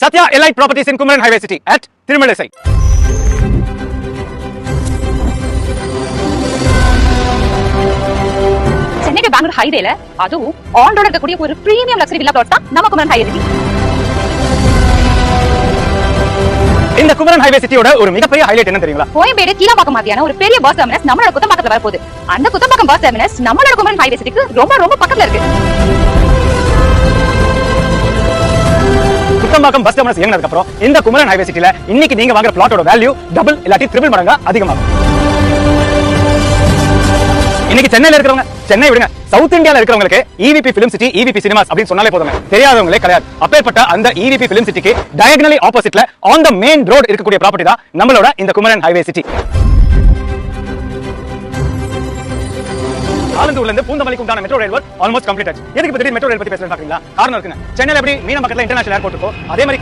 Satya Elite Properties in Kumaran Highway City at Thirumalai. Chennai to Bengaluru ஹைவேல அதுவும் on road இருக்கக்கூடிய ஒரு பிரீமியம் லக்ஸரி வில்லா பிளாட் தான் நம்ம குமரன் ஹைவே சிட்டி. இந்த குமரன் ஹைவே சிட்டியோட ஒரு மிகப்பெரிய ஹைலைட் என்ன தெரியுங்களா? கோயம்பேடு கீழாம்பாக்கம் மாதிரியான ஒரு பெரிய பஸ் டெர்மினஸ் நம்மளோட குத்தம்பாக்கத்துல வரப்போகுது. அந்த குத்தம்பாக்கம் பஸ் டெர்மினஸ் நம்மளோட குமரன் ஹைவே சிட்டிக்கு ரொம்ப பக்கத்துல இருக்கு. குத்தம்பாக்கம் பஸ் டெர்மினஸ் இயங்குனதுக்கு அப்புறம் இந்த குமரன் ஹைவே சிட்டில இன்னைக்கு நீங்க வாங்குற பிளாட்டோட வேல்யூ டபுள் இல்லாட்டி ட்ரிபிள் மடங்கா அதிகமாகும். இன்னைக்கு சென்னையில இருக்கிறவங்க சென்னை விடுங்க, சவுத் இந்தியால இருக்கிறவங்களுக்கு EVP Film City, EVP Cinemas அப்படின்னு சொன்னாலே போதுமே, தெரியாதவங்களே கிடையாது. அப்பேற்பட்ட அந்த EVP Film Cityக்கு டயகனலி ஆப்போசிட்ல ஆன் த மெயின் ரோட் இருக்கக்கூடிய ப்ராப்பர்ட்டி தான் நம்மளோட இந்த குமரன் ஹைவே சிட்டி. ஆலந்தூர்ல இருந்து பூந்தமல்லிக்கு உண்டான மெட்ரோ ரயில் ஆல்மோஸ்ட் கம்ப்ளீட் ஆச்சு. எதுக்கு திடீர்னு மெட்ரோ ரயில் பத்தி பேசுறேன்னு பாக்குறீங்களா? காரணம் இருக்குங்க. சென்னையில எப்படி மீனம்பாக்கத்துல இன்டர்நேஷனல் ஏர்போர்ட் இருக்கோ அதே மாதிரி